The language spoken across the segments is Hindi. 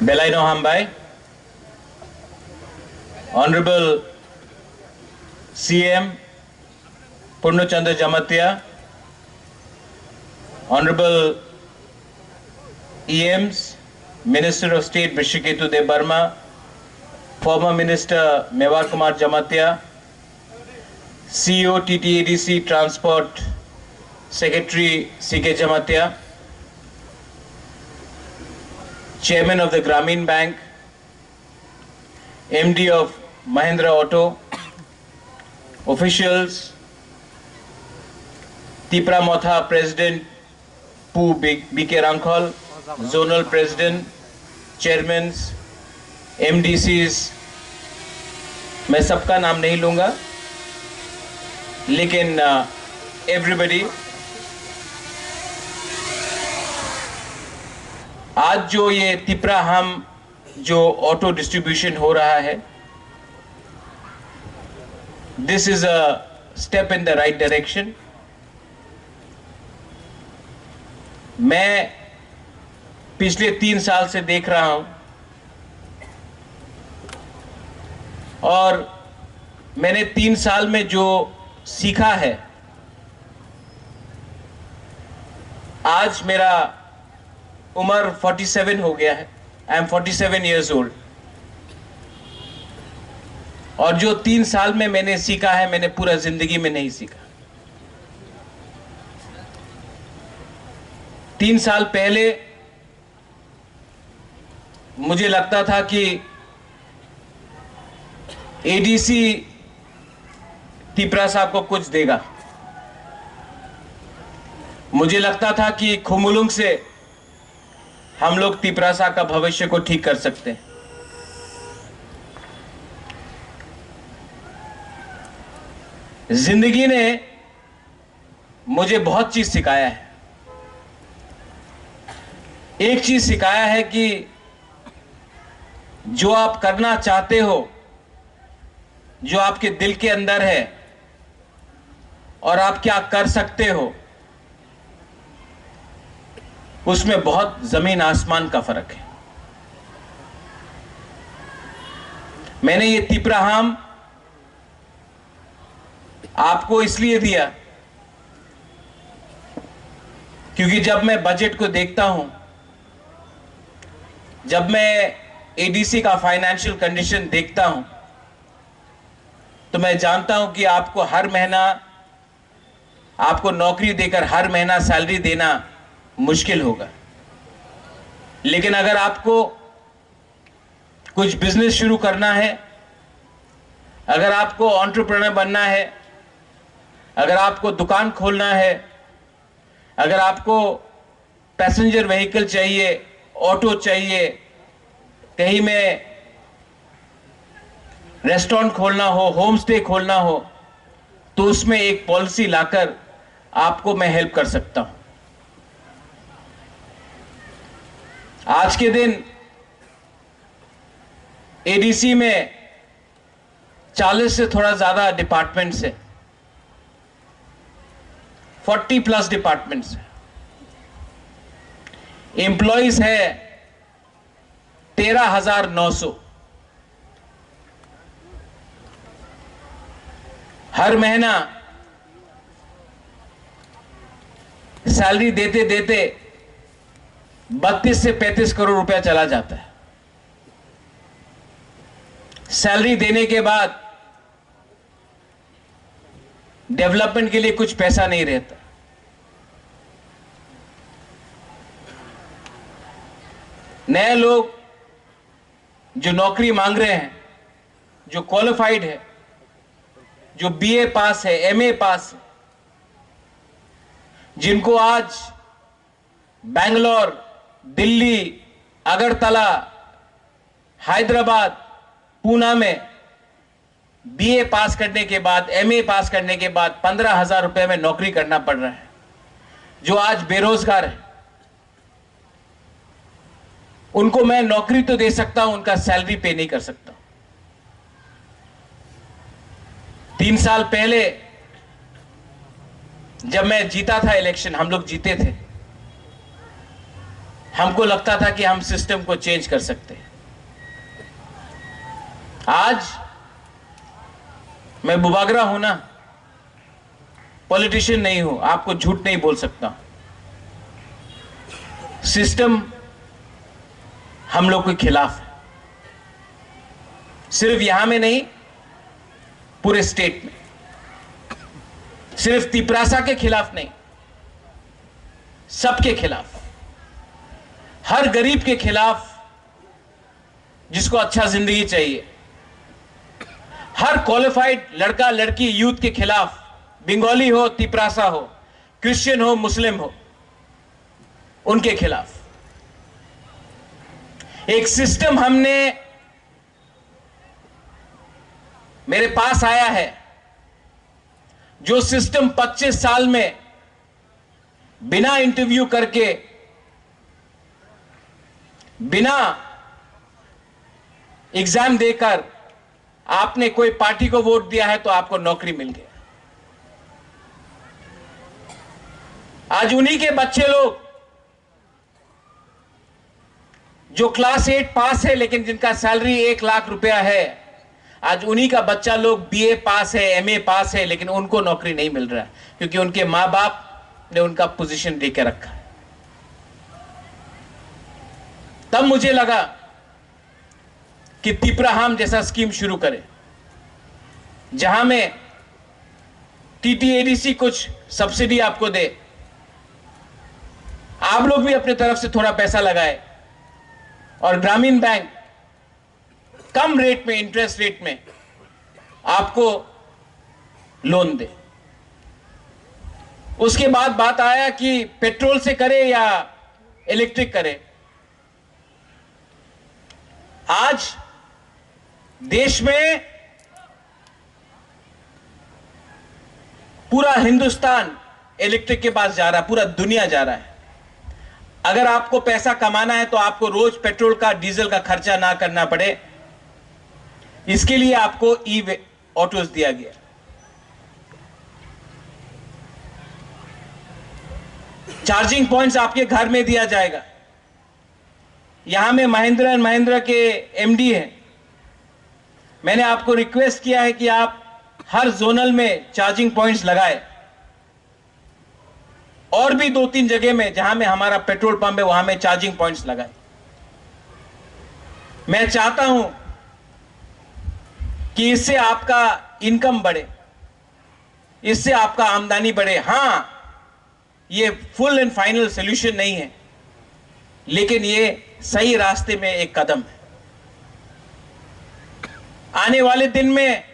Belaino Hambai, Honorable CM Purnachandra Jamatia, Honorable EMs, Minister of State Vrishiketu De Burma, former Minister Mewar Kumar Jamatia, CEO TTADC Transport Secretary CK Jamatia, Chairman of the Grameen Bank, MD of Mahindra Auto, officials, Tipra Motha President Pu BK Rangkhol, Zonal President, Chairmen, MDCs, मैं सबका नाम नहीं लूँगा, लेकिन everybody, आज जो ये तिपरा हम जो ऑटो डिस्ट्रीब्यूशन हो रहा है, this is a step in the right direction. मैं पिछले 3 साल से देख रहा हूं और मैंने 3 साल में जो सीखा है, आज मेरा उम्र 47 हो गया है. I am 47 years old. और जो 3 साल में मैंने सीखा है, मैंने पूरा जिंदगी में नहीं सीखा. 3 साल पहले मुझे लगता था कि एडीसी तिपरा साहब को कुछ देगा. मुझे लगता था कि खुमुलुंग से हम लोग तिपरा साहब का भविष्य को ठीक कर सकते हैं. जिंदगी ने मुझे बहुत चीज सिखाया है. एक चीज सिखाया है कि जो आप करना चाहते हो, जो आपके दिल के अंदर है और आप क्या कर सकते हो, उसमें बहुत जमीन आसमान का फर्क है. मैंने ये तिपराहाम आपको इसलिए दिया क्योंकि जब मैं बजट को देखता हूं, जब मैं एडीसी का फाइनेंशियल कंडीशन देखता हूं, तो मैं जानता हूं कि आपको हर महीना, आपको नौकरी देकर हर महीना सैलरी देना मुश्किल होगा. लेकिन अगर आपको कुछ बिजनेस शुरू करना है, अगर आपको एंटरप्रेन्योर बनना है, अगर आपको दुकान खोलना है, अगर आपको पैसेंजर व्हीकल चाहिए, ऑटो चाहिए, कहीं में रेस्टोरेंट खोलना हो, होम स्टे खोलना हो, तो उसमें एक पॉलिसी लाकर आपको मैं हेल्प कर सकता हूं. आज के दिन एडीसी में 40 से थोड़ा ज्यादा डिपार्टमेंट्स है, 40+ डिपार्टमेंट्स है. एम्प्लॉइज है 13,900. हर महीना सैलरी देते देते 32 से 35 करोड़ रुपया चला जाता है. सैलरी देने के बाद डेवलपमेंट के लिए कुछ पैसा नहीं रहता. नए लोग जो नौकरी मांग रहे हैं, जो क्वालिफाइड है, जो बीए पास है, एमए पास है, जिनको आज बेंगलोर, दिल्ली, अगरतला, हैदराबाद, पूना में बीए पास करने के बाद, एमए पास करने के बाद 15,000 रुपए में नौकरी करना पड़ रहा है. जो आज बेरोजगार है, उनको मैं नौकरी तो दे सकता हूं, उनका सैलरी पे नहीं कर सकता. 3 साल पहले जब मैं जीता था इलेक्शन, हम लोग जीते थे, हमको लगता था कि हम सिस्टम को चेंज कर सकते हैं। आज मैं बुबागरा हूं ना, पॉलिटिशियन नहीं हूं, आपको झूठ नहीं बोल सकता। सिस्टम हम लोग के खिलाफ है, सिर्फ यहां में नहीं, पूरे स्टेट में। सिर्फ तिपरासा के खिलाफ नहीं, सबके खिलाफ, हर गरीब के खिलाफ जिसको अच्छा जिंदगी चाहिए, हर क्वालिफाइड लड़का लड़की यूथ के खिलाफ, बंगाली हो, तिपरासा हो, क्रिश्चियन हो, मुस्लिम हो, उनके खिलाफ एक सिस्टम हमने मेरे पास आया है, जो सिस्टम 25 साल में बिना इंटरव्यू करके, बिना एग्जाम देकर आपने कोई पार्टी को वोट दिया है तो आपको नौकरी मिल गया। आज उन्हीं के बच्चे लोग जो क्लास 8 पास है लेकिन जिनका सैलरी 1 लाख रुपया है, आज उन्हीं का बच्चा लोग बीए पास है, एमए पास है, लेकिन उनको नौकरी नहीं मिल रहा है क्योंकि उनके मां बाप ने उनका पोजीशन देके रखा है। तब मुझे लगा कि तिपराहाम जैसा स्कीम शुरू करें, जहां में टीटीएडीसी कुछ सब्सिडी आपको दे, आप लोग भी अपने तरफ से थोड़ा पैसा लगाए और ग्रामीण बैंक कम रेट में, इंटरेस्ट रेट में आपको लोन दे। उसके बाद बात आया कि पेट्रोल से करे या इलेक्ट्रिक करे। आज देश में पूरा हिंदुस्तान इलेक्ट्रिक के पास जा रहा है, पूरा दुनिया जा रहा है। अगर आपको पैसा कमाना है तो आपको रोज पेट्रोल का, डीजल का खर्चा ना करना पड़े, इसके लिए आपको ई ऑटोज दिया गया। चार्जिंग पॉइंट्स आपके घर में दिया जाएगा। यहां में महिंद्रा एंड महिंद्रा के एमडी हैं, मैंने आपको रिक्वेस्ट किया है कि आप हर जोनल में चार्जिंग पॉइंट्स लगाए, और भी 2-3 जगह में जहां में हमारा पेट्रोल पंप है वहां में चार्जिंग पॉइंट्स लगाए। मैं चाहता हूं कि इससे आपका इनकम बढ़े, इससे आपका आमदनी बढ़े। हां, ये फुल एंड फाइनल सॉल्यूशन नहीं है, लेकिन ये सही रास्ते में एक कदम है। आने वाले दिन में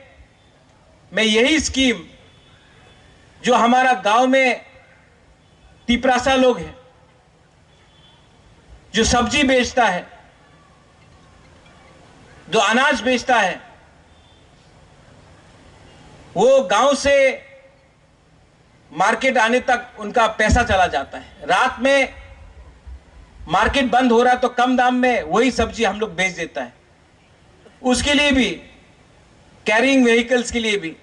मैं यही स्कीम, जो हमारा गांव में तिपरासा लोग हैं, जो सब्जी बेचता है, जो अनाज बेचता है, वो गांव से मार्केट आने तक उनका पैसा चला जाता है। रात में मार्केट बंद हो रहा तो कम दाम में वही सब्जी हम लोग बेच देता है। उसके लिए भी, कैरिंग व्हीकल्स के लिए भी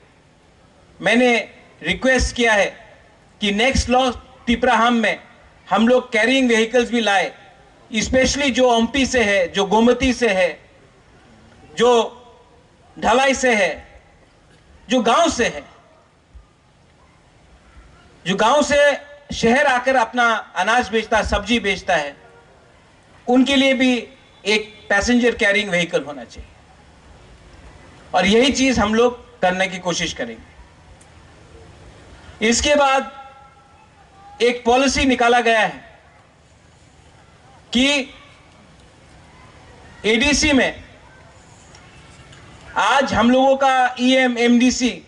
मैंने रिक्वेस्ट किया है कि नेक्स्ट लॉ तिपराहाम में हम लोग कैरिंग व्हीकल्स भी लाए, स्पेशली जो एमपी से है, जो गोमती से है, जो ढलाई से है, जो गांव से है, जो गांव से शहर आकर अपना अनाज बेचता है, सब्जी बेचता है, उनके लिए भी एक पैसेंजर कैरिंग व्हीकल होना चाहिए। और यही चीज हम लोग करने की कोशिश करेंगे। इसके बाद एक पॉलिसी निकाला गया है कि एडीसी में आज हम लोगों का ईएम, एमडीसी,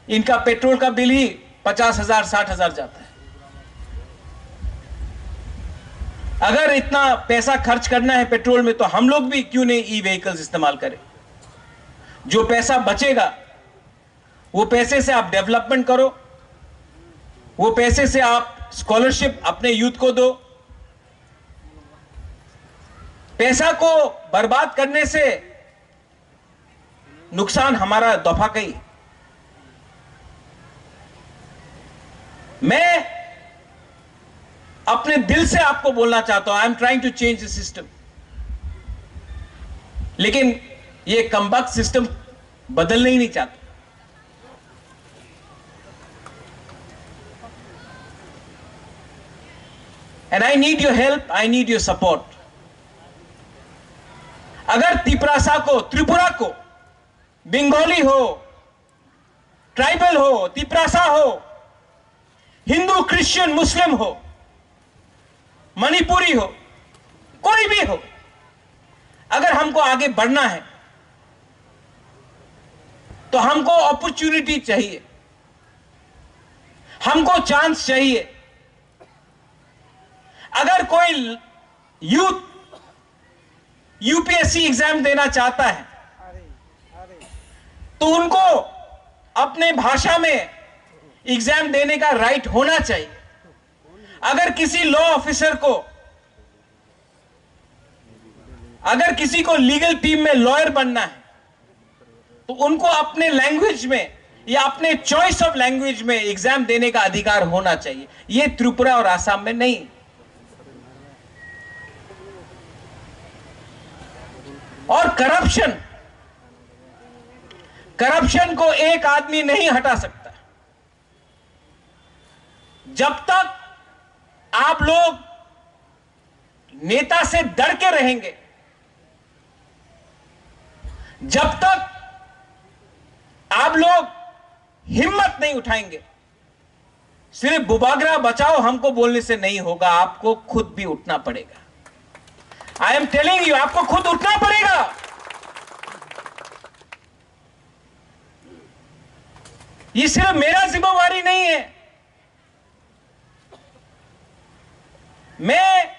इनका पेट्रोल का बिल ही 50,000 60,000 जाता है। अगर इतना पैसा खर्च करना है पेट्रोल में तो हम लोग भी क्यों नहीं ई व्हीकल्स इस्तेमाल करें। जो पैसा बचेगा वो पैसे से आप डेवलपमेंट करो, वो पैसे से आप स्कॉलरशिप अपने यूथ को दो। पैसा को बर्बाद करने से नुकसान हमारा दफा का ही। अपने दिल से आपको बोलना चाहता हूं, I am trying to change the system. लेकिन ये कमबख्त सिस्टम बदलना ही नहीं चाहता। And I need your help, I need your support. अगर तिपरासा को, त्रिपुरा को, बंगाली हो, ट्राइबल हो, तिपरासा हो, हिंदू, क्रिश्चियन, मुस्लिम हो, मणिपुरी हो, कोई भी हो, अगर हमको आगे बढ़ना है तो हमको अपॉर्चुनिटी चाहिए, हमको चांस चाहिए। अगर कोई यूथ यूपीएससी एग्जाम देना चाहता है तो उनको अपने भाषा में एग्जाम देने का राइट होना चाहिए। अगर किसी लॉ ऑफिसर को, अगर किसी को लीगल टीम में लॉयर बनना है तो उनको अपने लैंग्वेज में या अपने चॉइस ऑफ लैंग्वेज में एग्जाम देने का अधिकार होना चाहिए। यह त्रिपुरा और आसाम में नहीं। और करप्शन को एक आदमी नहीं हटा सकता। जब तक आप लोग नेता से डर के रहेंगे, जब तक आप लोग हिम्मत नहीं उठाएंगे, सिर्फ बुबागरा बचाओ हमको बोलने से नहीं होगा, आपको खुद भी उठना पड़ेगा। आई एम टेलिंग यू, आपको खुद उठना पड़ेगा। ये सिर्फ मेरा जिम्मेवारी नहीं है। मैं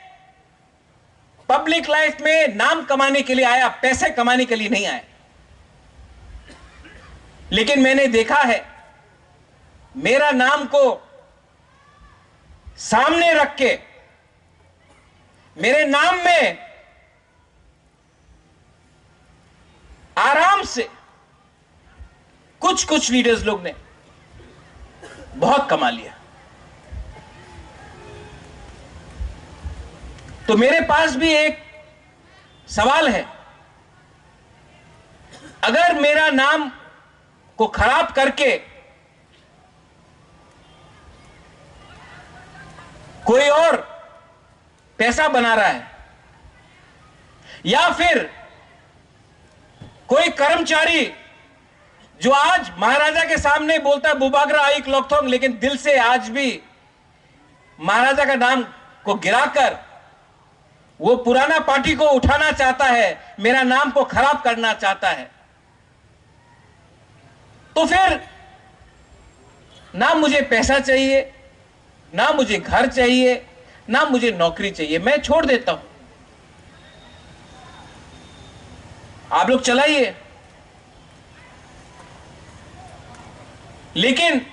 पब्लिक लाइफ में नाम कमाने के लिए आया, पैसे कमाने के लिए नहीं आया। लेकिन मैंने देखा है, मेरा नाम को सामने रख के, मेरे नाम में आराम से कुछ लीडर्स लोग ने बहुत कमा लिया। तो मेरे पास भी एक सवाल है, अगर मेरा नाम को खराब करके कोई और पैसा बना रहा है, या फिर कोई कर्मचारी जो आज महाराजा के सामने बोलता है बुबागरा आइक लोकथोंग, लेकिन दिल से आज भी महाराजा का नाम को गिराकर वो पुराना पार्टी को उठाना चाहता है, मेरा नाम को खराब करना चाहता है, तो फिर ना मुझे पैसा चाहिए, ना मुझे घर चाहिए, ना मुझे नौकरी चाहिए, मैं छोड़ देता हूं। आप लोग चलाइए। लेकिन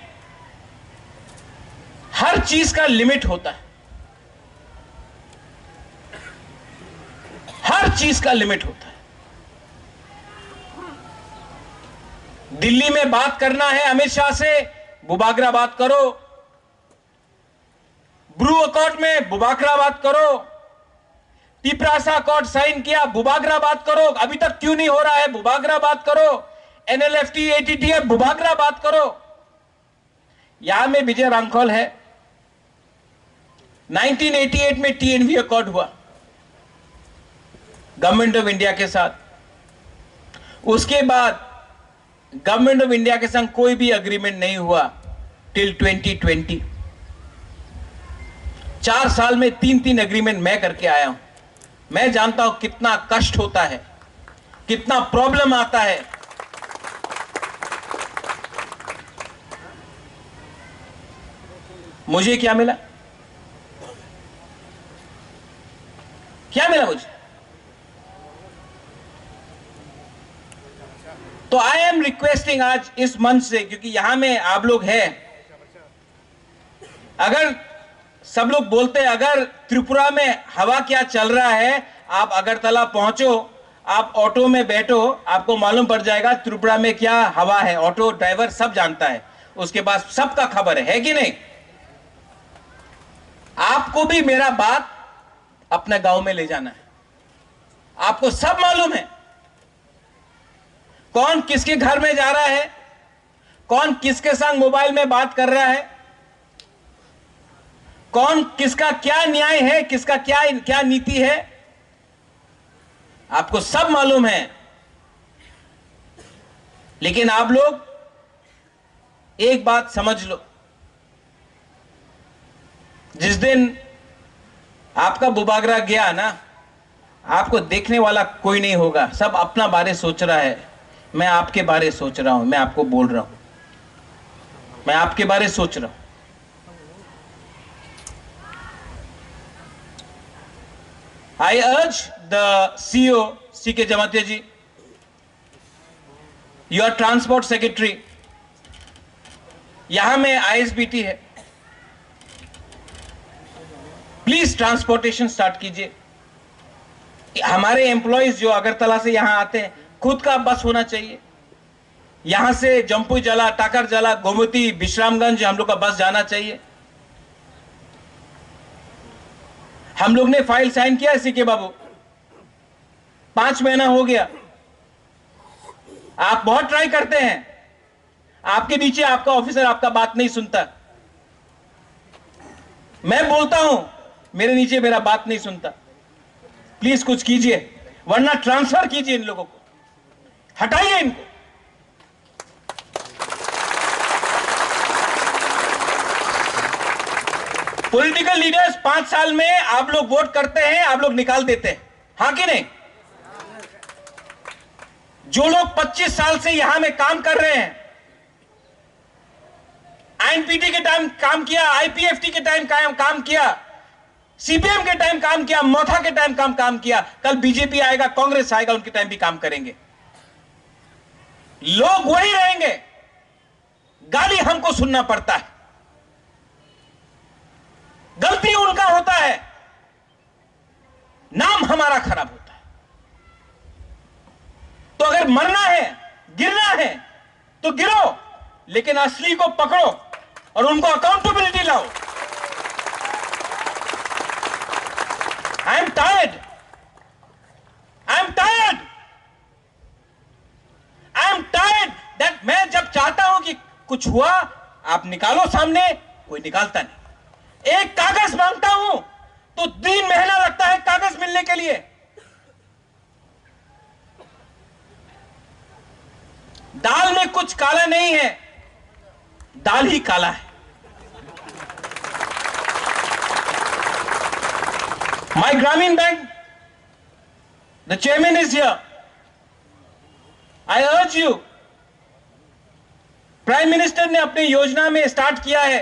हर चीज का लिमिट होता है, हर चीज का लिमिट होता है। दिल्ली में बात करना है अमित शाह से, बुबागरा बात करो। ब्रू अकॉर्ड में बुबागरा बात करो। तिपरासा अकॉर्ड साइन किया, बुबागरा बात करो। अभी तक क्यों नहीं हो रहा है, बुबागरा बात करो। एनएलएफटी एटीटीएफ, बुबागरा बात करो। यहां में विजय रांखोल है। 1988 में टीएनवी अकॉर्ड हुआ गवर्नमेंट ऑफ इंडिया के साथ। उसके बाद गवर्नमेंट ऑफ इंडिया के संग कोई भी अग्रीमेंट नहीं हुआ टिल 2020। 4 साल में 3 अग्रीमेंट मैं करके आया हूं। मैं जानता हूं कितना कष्ट होता है, कितना प्रॉब्लम आता है। मुझे क्या मिला? क्या मिला मुझे? तो आई एम रिक्वेस्टिंग आज इस मंच से, क्योंकि यहां में आप लोग हैं, अगर सब लोग बोलते हैं अगर त्रिपुरा में हवा क्या चल रहा है, आप अगरतला पहुंचो, आप ऑटो में बैठो, आपको मालूम पड़ जाएगा त्रिपुरा में क्या हवा है। ऑटो ड्राइवर सब जानता है, उसके पास सबका खबर है कि नहीं? आपको भी मेरा बात अपने गांव में ले जाना है। आपको सब मालूम है कौन किसके घर में जा रहा है, कौन किसके संग मोबाइल में बात कर रहा है, कौन किसका क्या न्याय है, किसका क्या क्या नीति है, आपको सब मालूम है। लेकिन आप लोग एक बात समझ लो, जिस दिन आपका बुबागरा गया ना, आपको देखने वाला कोई नहीं होगा। सब अपना बारे सोच रहा है। मैं आपके बारे सोच रहा हूं, मैं आपको बोल रहा हूं, मैं आपके बारे सोच रहा हूं। I urge the CEO, C.K. Jamatia ji, your transport secretary, यहां में ISBT है, प्लीज ट्रांसपोर्टेशन स्टार्ट कीजिए। हमारे एम्प्लॉइज जो अगरतला से यहां आते हैं, खुद का बस होना चाहिए। यहां से जम्पू जला, टाकर जला, गोमती, विश्रामगंज हम लोग का बस जाना चाहिए। हम लोग ने फाइल साइन किया सीके बाबू, 5 महीना हो गया। आप बहुत ट्राई करते हैं, आपके नीचे आपका ऑफिसर आपका बात नहीं सुनता। मैं बोलता हूं, मेरे नीचे मेरा बात नहीं सुनता। प्लीज कुछ कीजिए, वरना ट्रांसफर कीजिए इन लोगों को, हटाइए इनको। पॉलिटिकल लीडर्स 5 साल में आप लोग वोट करते हैं, आप लोग निकाल देते हैं, हां कि नहीं? जो लोग 25 साल से यहां में काम कर रहे हैं, आईएनपीटी के टाइम काम किया, आईपीएफटी के टाइम काम किया, सीपीएम के टाइम काम किया, मोथा के टाइम काम किया, कल बीजेपी आएगा, कांग्रेस आएगा, उनके टाइम भी काम करेंगे। लोग वही रहेंगे, गाली हमको सुनना पड़ता है, गलती उनका होता है, नाम हमारा खराब होता है। तो अगर मरना है, गिरना है तो गिरो, लेकिन असली को पकड़ो और उनको अकाउंटेबिलिटी लाओ। I am tired, I am tired, I am tired that मैं जब चाहता हूं कि कुछ हुआ, आप निकालो सामने, कोई निकालता नहीं। एक कागज मांगता हूं तो 3 महीना लगता है कागज मिलने के लिए। दाल में कुछ काला नहीं है, दाल ही काला है। My Grameen Bank, the chairman is here. I urge you, prime minister ने अपनी योजना में स्टार्ट किया है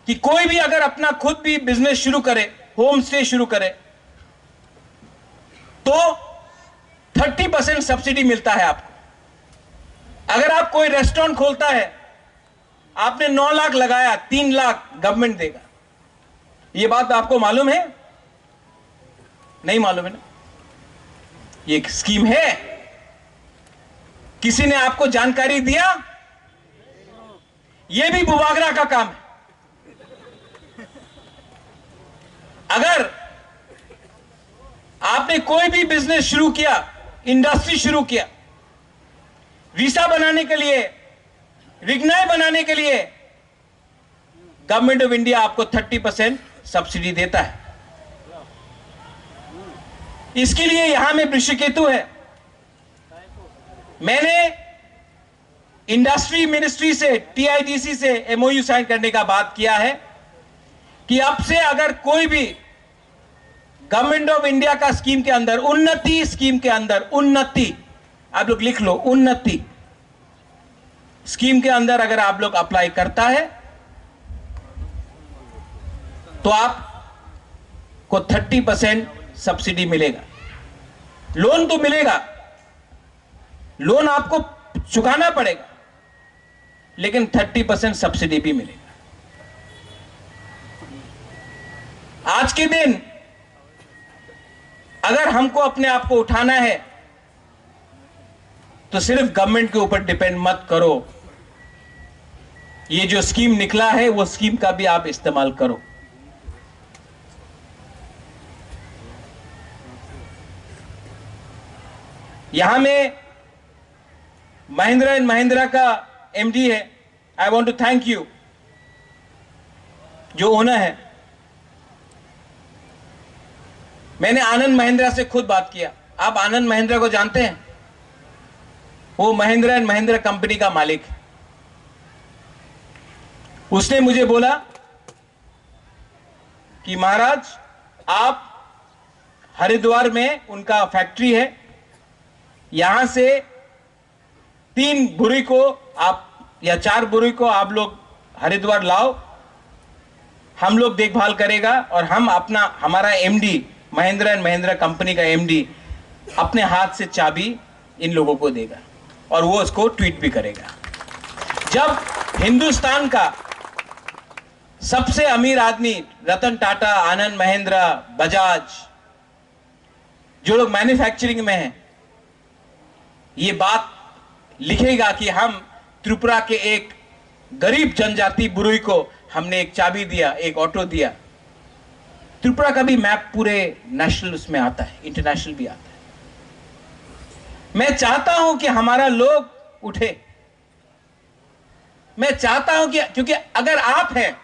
कि कोई भी अगर अपना खुद भी बिजनेस शुरू करे, होम स्टे शुरू करे, तो 30% सब्सिडी मिलता है आपको। अगर आप कोई रेस्टोरेंट खोलता है, आपने 9 लाख लगाया, 3 लाख गवर्नमेंट देगा। ये बात आपको मालूम है? नहीं मालूम है ना? ये एक स्कीम है, किसी ने आपको जानकारी दिया? ये भी बुबागरा का काम है। अगर आपने कोई भी बिजनेस शुरू किया, इंडस्ट्री शुरू किया, वीसा बनाने के लिए, रिग्नाई बनाने के लिए, गवर्नमेंट ऑफ इंडिया आपको 30% सब्सिडी देता है। इसके लिए यहां में वृषकेतु है। मैंने इंडस्ट्री मिनिस्ट्री से, टीआईडीसी से एमओयू साइन करने का बात किया है कि अब से अगर कोई भी गवर्नमेंट ऑफ इंडिया का स्कीम के अंदर, उन्नति स्कीम के अंदर, उन्नति आप लोग लिख लो, उन्नति स्कीम के अंदर अगर आप लोग अप्लाई करता है तो आपको 30% सब्सिडी मिलेगा। लोन तो मिलेगा, लोन आपको चुकाना पड़ेगा, लेकिन 30% सब्सिडी भी मिलेगा। आज के दिन अगर हमको अपने आप को उठाना है तो सिर्फ गवर्नमेंट के ऊपर डिपेंड मत करो। ये जो स्कीम निकला है वो स्कीम का भी आप इस्तेमाल करो। यहां में महिंद्रा एंड महिंद्रा का एमडी है, I want to thank you, जो ओनर है। मैंने आनंद महिंद्रा से खुद बात किया। आप आनंद महिंद्रा को जानते हैं? वो महिंद्रा एंड महिंद्रा कंपनी का मालिक है। उसने मुझे बोला कि महाराज, आप हरिद्वार में उनका फैक्ट्री है, यहां से 3 बुरी को आप या 4 बुरी को आप लोग हरिद्वार लाओ, हम लोग देखभाल करेगा और हम हमारा MD, Mahindra and Mahindra company का एमडी अपने हाथ से चाबी इन लोगों को देगा और वो उसको ट्वीट भी करेगा। जब हिंदुस्तान का सबसे अमीर आदमी रतन टाटा, आनंद महिंद्रा, बजाज, जो लोग मैन्युफैक्चरिंग में हैं, ये बात लिखेगा कि हम त्रिपुरा के एक गरीब जनजाति बुरुई को हमने एक चाबी दिया, एक ऑटो दिया। त्रिपुरा का भी मैप पूरे नेशनल उसमें आता है, इंटरनेशनल भी आता है। मैं चाहता हूं कि हमारा लोग उठे। मैं चाहता हूं कि, क्योंकि अगर आप हैं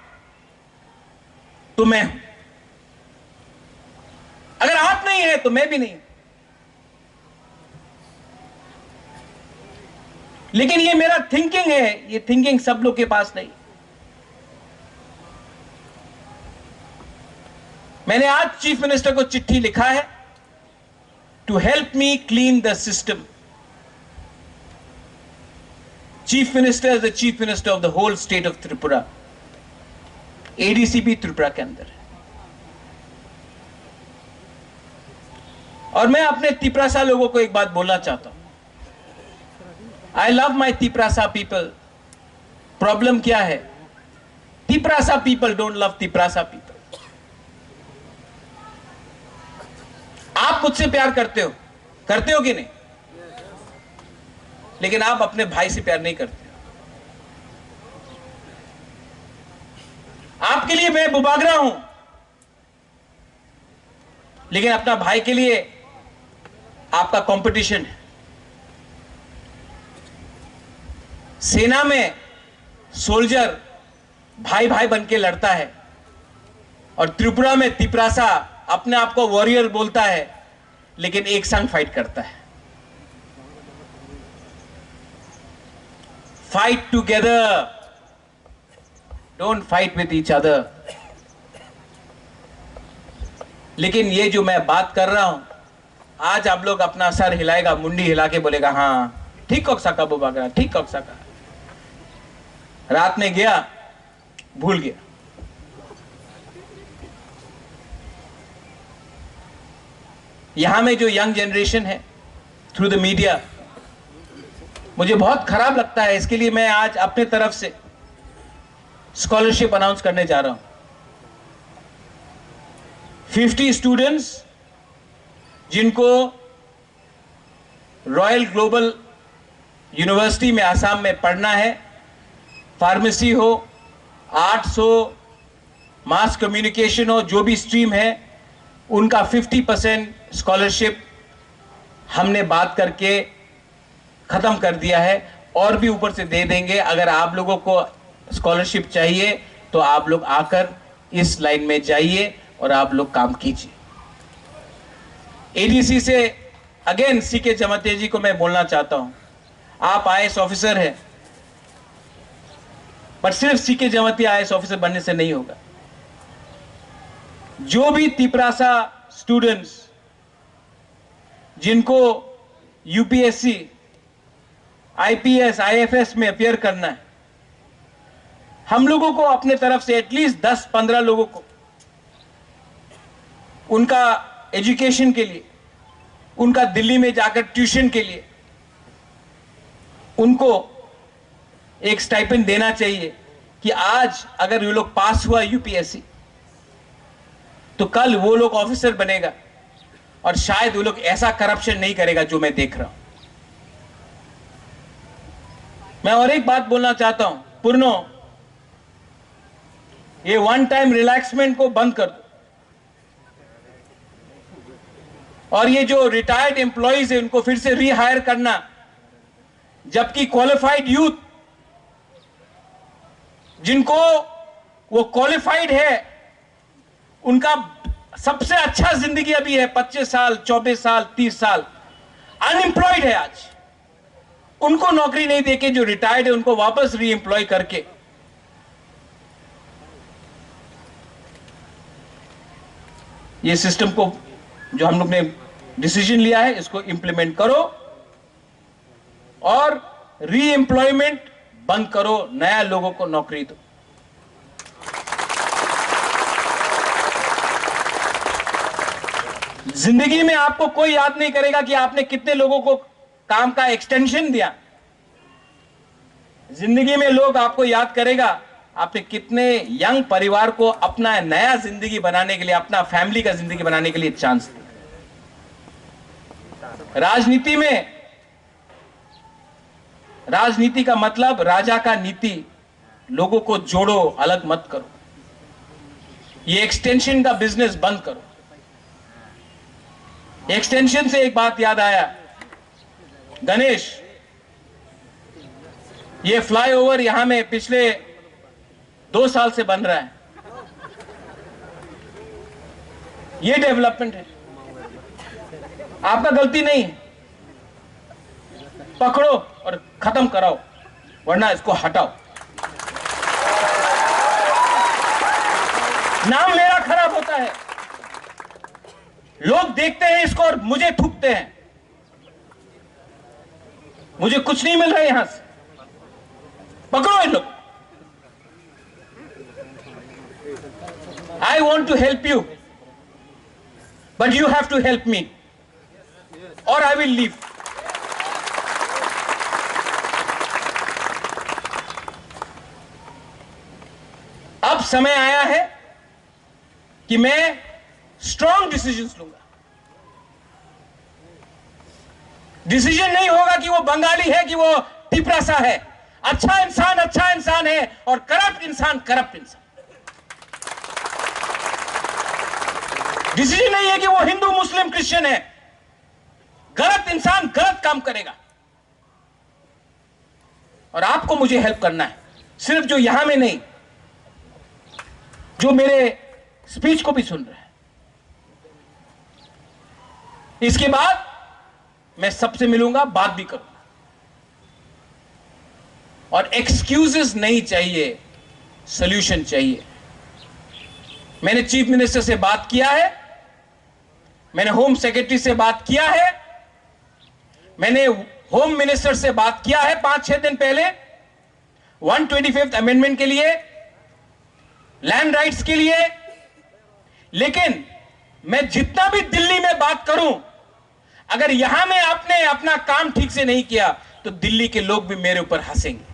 तो मैं हूं, अगर आप नहीं है तो मैं भी नहीं। लेकिन ये मेरा थिंकिंग है, ये थिंकिंग सब लोग के पास नहीं। मैंने आज चीफ मिनिस्टर को चिट्ठी लिखा है to help me clean the system. Chief minister is the chief minister of the whole state of Tripura. ADC भी त्रिपुरा के अंदर है। और मैं अपने तिपरासा लोगों को एक बात बोलना चाहता हूं। I love my Tiprasa people. Problem क्या है? Tiprasa people don't love Tiprasa people. आप मुझसे प्यार करते हो कि नहीं? लेकिन आप अपने भाई से प्यार नहीं करते। आपके लिए मैं बुबागरा हूं, लेकिन अपना भाई के लिए आपका कंपटीशन है। सेना में सोल्जर भाई भाई बन के लड़ता है और त्रिपुरा में तिपरासा अपने आप को वॉरियर बोलता है, लेकिन एक संग फाइट करता है। Fight together, don't fight with each other. लेकिन ये जो मैं बात कर रहा हूं, आज आप लोग अपना सर हिलाएगा, मुंडी हिला के बोलेगा हाँ ठीक कॉक सका बुबागरा, ठीक कॉक सका। रात में गया, भूल गया। यहां में जो यंग जनरेशन है, थ्रू द मीडिया, मुझे बहुत खराब लगता है। इसके लिए मैं आज अपने तरफ से स्कॉलरशिप अनाउंस करने जा रहा हूं। 50 स्टूडेंट्स जिनको रॉयल ग्लोबल यूनिवर्सिटी में आसाम में पढ़ना है, फार्मेसी हो, आर्ट्स हो, मास कम्युनिकेशन हो, जो भी स्ट्रीम है, उनका 50% स्कॉलरशिप हमने बात करके खत्म कर दिया है और भी ऊपर से दे देंगे। अगर आप लोगों को स्कॉलरशिप चाहिए तो आप लोग आकर इस लाइन में जाइए और आप लोग काम कीजिए। एडीसी से अगेन सीके जमातिया जी को मैं बोलना चाहता हूं, आप आईएएस ऑफिसर हैं, पर सिर्फ सीके जमातिया आईएएस ऑफिसर बनने से नहीं होगा। जो भी तिपरासा स्टूडेंट्स जिनको यूपीएससी, आईपीएस, आईएफएस में अपियर करना है, हम लोगों को अपने तरफ से एटलीस्ट 10-15 लोगों को उनका एजुकेशन के लिए, उनका दिल्ली में जाकर ट्यूशन के लिए उनको एक स्टाइपेंड देना चाहिए कि आज अगर ये लोग पास हुआ यूपीएससी तो कल वो लोग ऑफिसर बनेगा और शायद वो लोग ऐसा करप्शन नहीं करेगा जो मैं देख रहा हूं। मैं और एक बात बोलना चाहता हूं, पूर्णो, ये वन टाइम रिलैक्समेंट को बंद कर दो और ये जो रिटायर्ड एम्प्लॉइज है उनको फिर से रीहायर करना, जबकि क्वालिफाइड यूथ जिनको वो क्वालिफाइड है उनका सबसे अच्छा जिंदगी अभी है 25 साल, 24 साल, 30 साल, अनएम्प्लॉयड है आज। उनको नौकरी नहीं देके जो रिटायर्ड है उनको वापस री एम्प्लॉय करके ये सिस्टम को जो हम लोग ने डिसीजन लिया है इसको इंप्लीमेंट करो और री एम्प्लॉयमेंट बंद करो, नया लोगों को नौकरी दो। जिंदगी में आपको कोई याद नहीं करेगा कि आपने कितने लोगों को काम का एक्सटेंशन दिया। जिंदगी में लोग आपको याद करेगा आपने कितने यंग परिवार को अपना नया जिंदगी बनाने के लिए, अपना फैमिली का जिंदगी बनाने के लिए चांस दिया। राजनीति का मतलब राजा का नीति, लोगों को जोड़ो, अलग मत करो। ये एक्सटेंशन का बिजनेस बंद करो। एक्सटेंशन से एक बात याद आया, गणेश, ये फ्लाईओवर यहां में पिछले 2 साल से बन रहा है। ये डेवलपमेंट है, आपका गलती नहीं है। पकड़ो और खत्म कराओ, वरना इसको हटाओ। नाम मेरा खराब होता है, लोग देखते हैं इसको और मुझे थूकते हैं। मुझे कुछ नहीं मिल रहा है यहां से। पकड़ो इन लोग। I want to help you, but you have to help me, or I will leave. अब समय आया है कि मैं स्ट्रॉन्ग डिसीजंस लूंगा। डिसीजन नहीं होगा कि वो बंगाली है कि वो टिपरासा है। अच्छा इंसान है और करप्ट इंसान। डिसीजन नहीं है कि वो हिंदू, मुस्लिम, क्रिश्चियन है। गलत इंसान गलत काम करेगा। और आपको मुझे हेल्प करना है, सिर्फ जो यहां में नहीं, जो मेरे स्पीच को भी सुन रहे हैं। इसके बाद मैं सबसे मिलूंगा, बात भी करूंगा। और एक्सक्यूजेस नहीं चाहिए, सॉल्यूशन चाहिए। मैंने चीफ मिनिस्टर से बात किया है, मैंने होम सेक्रेटरी से बात किया है, मैंने होम मिनिस्टर से बात किया है 5-6 दिन पहले 125th अमेंडमेंट के लिए, लैंड राइट्स के लिए। लेकिन मैं जितना भी दिल्ली में बात करूं, अगर यहां में आपने अपना काम ठीक से नहीं किया तो दिल्ली के लोग भी मेरे ऊपर हंसेंगे।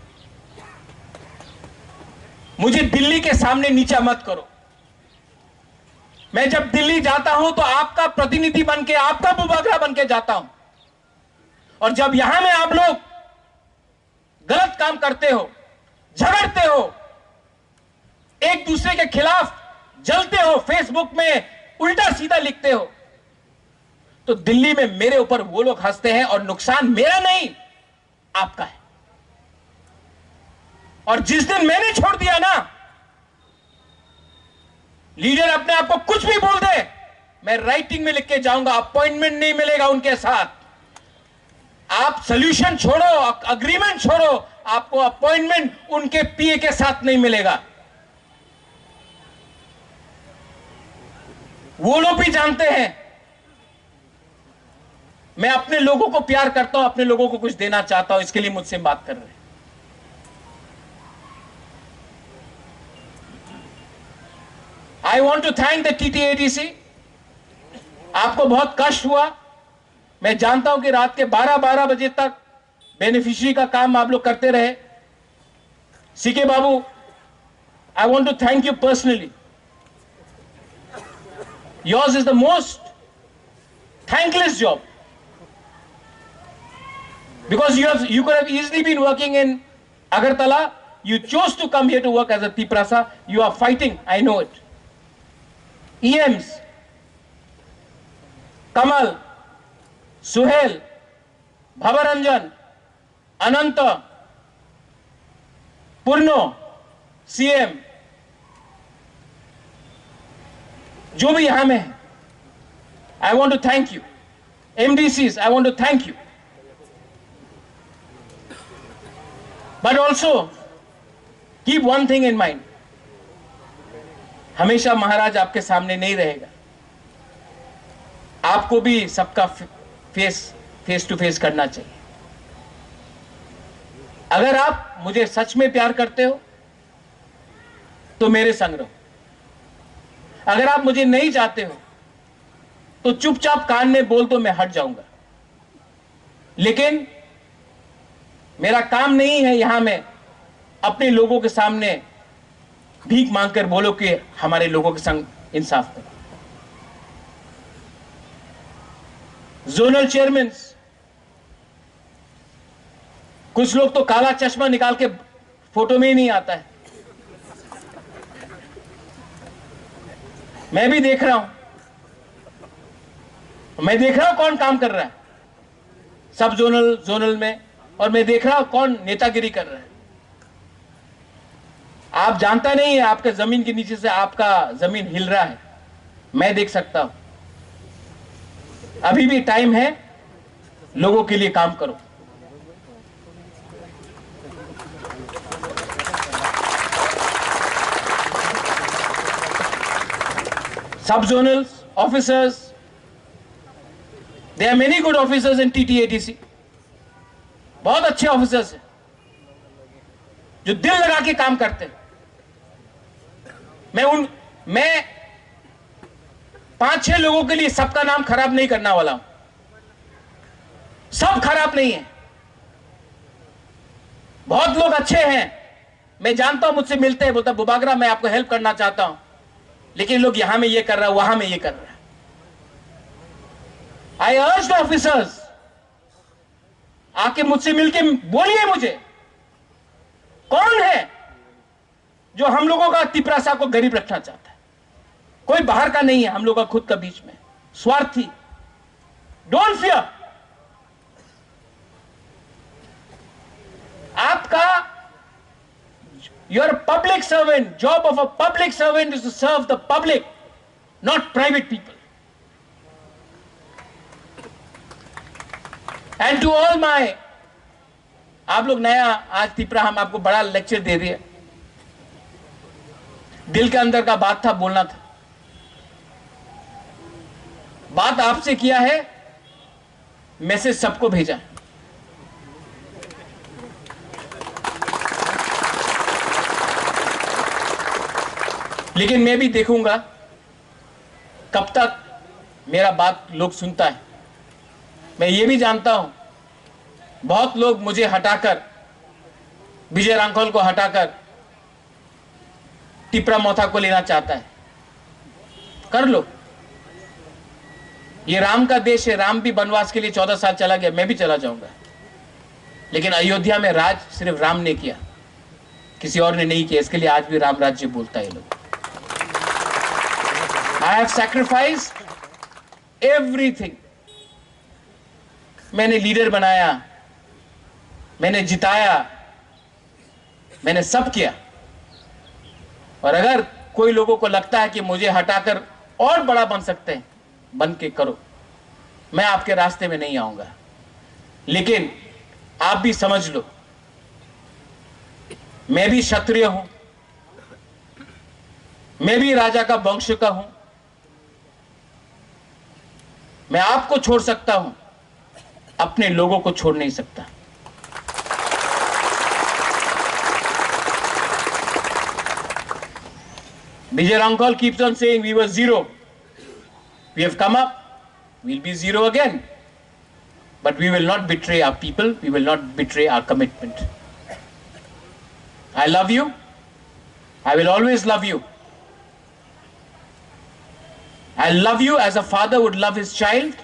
मुझे दिल्ली के सामने नीचा मत करो। मैं जब दिल्ली जाता हूं तो आपका प्रतिनिधि बनके, आपका बुबागरा बनके जाता हूं। और जब यहां में आप लोग गलत काम करते हो, झगड़ते हो, एक दूसरे के खिलाफ जलते हो, फेसबुक में उल्टा सीधा लिखते हो, तो दिल्ली में मेरे ऊपर वो लोग हंसते हैं और नुकसान मेरा नहीं, आपका है। और जिस दिन मैंने छोड़ दिया ना, लीडर अपने आप को कुछ भी बोल दे, मैं राइटिंग में लिख के जाऊंगा, अपॉइंटमेंट नहीं मिलेगा उनके साथ। आप सॉल्यूशन छोड़ो, अग्रीमेंट छोड़ो, आपको अपॉइंटमेंट उनके पीए के साथ नहीं मिलेगा। वो लोग भी जानते हैं मैं अपने लोगों को प्यार करता हूं, अपने लोगों को कुछ देना चाहता हूं, इसके लिए मुझसे बात कर रहे हैं। I want to thank the TTADC। आपको बहुत कष्ट हुआ, मैं जानता हूं कि रात के 12-12 बजे तक बेनिफिशियरी का काम आप लोग करते रहे। CK Babu, I want to thank you personally. Yours is the most thankless job, because you could have easily been working in Agartala. You chose to come here to work as a Tiprasa. You are fighting, I know it. EMs, Kamal, Suhel, Bhavranjan, Anant, Purno, CM, जो भी यहां में है, I want to thank you. MDCs, I want to thank you. But also, keep one thing in mind. हमेशा महाराज आपके सामने नहीं रहेगा. आपको भी सबका फेस टू फेस करना चाहिए. अगर आप मुझे सच में प्यार करते हो तो मेरे संग रहो. अगर आप मुझे नहीं चाहते हो तो चुपचाप कान में बोल तो मैं हट जाऊंगा. लेकिन मेरा काम नहीं है यहां में अपने लोगों के सामने भीख मांगकर बोलो कि हमारे लोगों के संग इंसाफ करो. जोनल चेयरमैन, कुछ लोग तो काला चश्मा निकाल के फोटो में ही नहीं आता है. मैं भी देख रहा हूं. मैं देख रहा हूं कौन काम कर रहा है सब जोनल में, और मैं देख रहा हूं कौन नेतागिरी कर रहा है. आप जानता नहीं है आपके जमीन के नीचे से आपका जमीन हिल रहा है. मैं देख सकता हूं. अभी भी टाइम है, लोगों के लिए काम करो. सब zonal officers, there are many good officers in TTADC. बहुत अच्छे ऑफिसर्स हैं जो दिल लगा के काम करते हैं. मैं 5-6 लोगों के लिए सबका नाम खराब नहीं करना वाला हूं. सब खराब नहीं है, बहुत लोग अच्छे हैं. मैं जानता हूं, मुझसे मिलते हैं, बोलता बुबागरा मैं आपको हेल्प करना चाहता हूं, लेकिन लोग यहां में ये कर रहा है, वहां में ये कर रहा है. I urged officers, आके मुझसे मिलके बोलिए मुझे कौन है जो हम लोगों का तिपरासा को गरीब रखना चाहता है. कोई बाहर का नहीं है, हम लोग का खुद का बीच में स्वार्थी. Don't fear. आपका your public servant, job of a public servant is to serve the public, not private people. And to all my, आप लोग नया आज तिपरा हम आपको बड़ा लेक्चर दे दिया. दिल के अंदर का बात था, बोलना था. बात आपसे किया है, मैसेज सबको भेजा. लेकिन मैं भी देखूंगा कब तक मेरा बात लोग सुनता है. मैं ये भी जानता हूं बहुत लोग मुझे हटाकर, विजय रांखोल को हटाकर टिपरा मोथा को लेना चाहता है. कर लो. ये राम का देश है. राम भी वनवास के लिए 14 साल चला गया, मैं भी चला जाऊंगा. लेकिन अयोध्या में राज सिर्फ राम ने किया, किसी और ने नहीं किया. इसके लिए आज भी राम राज्य बोलता है लोग. I have sacrificed everything. मैंने लीडर बनाया, मैंने जिताया, मैंने सब किया. और अगर कोई लोगों को लगता है कि मुझे हटाकर और बड़ा बन सकते हैं, बन के करो. मैं आपके रास्ते में नहीं आऊंगा. लेकिन आप भी समझ लो, मैं भी क्षत्रिय हूं, मैं भी राजा का वंश का हूं. मैं आपको छोड़ सकता हूं, अपने लोगों को छोड़ नहीं सकता. Vijay Rankol keeps on saying we were zero. We have come up, we'll be zero again. But we will not betray our people, we will not betray our commitment. I love you. I will always love you. I love you as a father would love his child.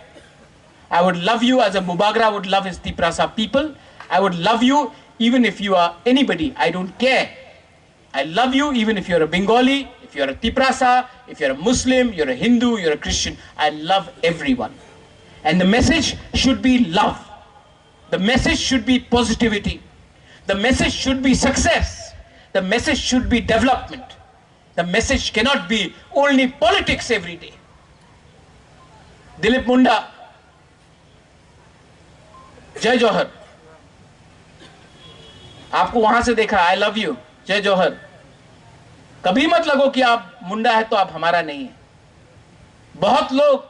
I would love you as a Mubagra would love his Tiprasa people. I would love you even if you are anybody. I don't care. I love you even if you're a Bengali, if you're a Tiprasa, if you're a Muslim, you're a Hindu, you're a Christian. I love everyone. And the message should be love. The message should be positivity. The message should be success. The message should be development. The message cannot be only politics every day. Dilip मुंडा, जय जौहर। आपको वहां से देखा, आई लव यू, जय जौहर। कभी मत लगो कि आप मुंडा है तो आप हमारा नहीं है। बहुत लोग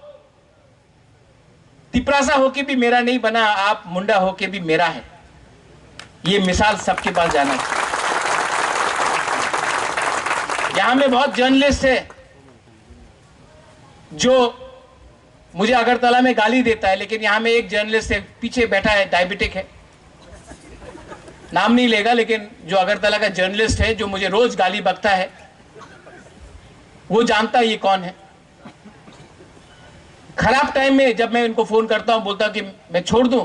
तिपरासा होके भी मेरा नहीं बना, आप मुंडा होके भी मेरा है। ये मिसाल सबके पास जाना चाहिए। यहां में बहुत जर्नलिस्ट है जो मुझे अगरतला में गाली देता है, लेकिन यहां में एक जर्नलिस्ट है पीछे बैठा है, डायबिटिक है, नाम नहीं लेगा, लेकिन जो अगरतला का जर्नलिस्ट है जो मुझे रोज गाली बकता है, वो जानता है ये कौन है। खराब टाइम में जब मैं इनको फोन करता हूं, बोलता कि मैं छोड़ दूं,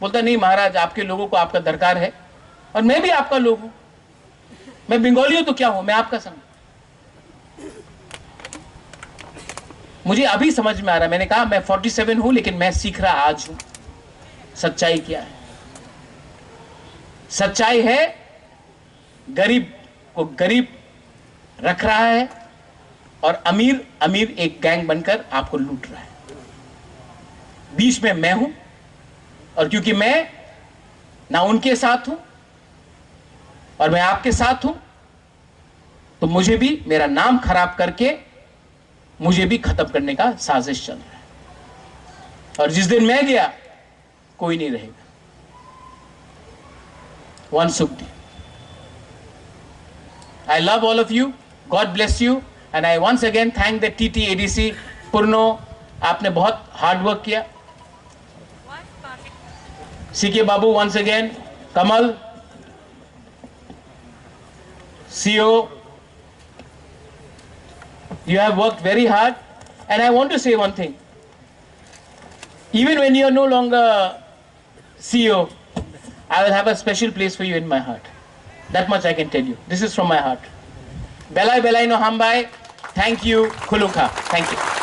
बोलता नहीं महाराज, आपके लोगों को आपका दरकार है और मैं भी आपका लोग हूं। मैं बंगाली हूं तो क्या हूं, मैं आपका संग। मुझे अभी समझ में आ रहा है, मैंने कहा मैं 47 हूं लेकिन मैं सीख रहा आज हूं सच्चाई क्या है। सच्चाई है गरीब को गरीब रख रहा है और अमीर अमीर एक गैंग बनकर आपको लूट रहा है। बीच में मैं हूं और क्योंकि मैं ना उनके साथ हूं और मैं आपके साथ हूं, तो मुझे भी मेरा नाम खराब करके मुझे भी खत्म करने का साजिश चल रहा है। और जिस दिन मैं गया कोई नहीं रहेगा। वन Sukhdi, I love all of you, God bless you and I once again thank the TTADC Purno. आपने बहुत हार्ड वर्क किया। CK Babu once again, Kamal CEO, you have worked very hard, and I want to say one thing. Even when you are no longer CEO, I will have a special place for you in my heart. That much I can tell you. This is from my heart. Belai belai no hambai. Thank you, Khulukha. Thank you.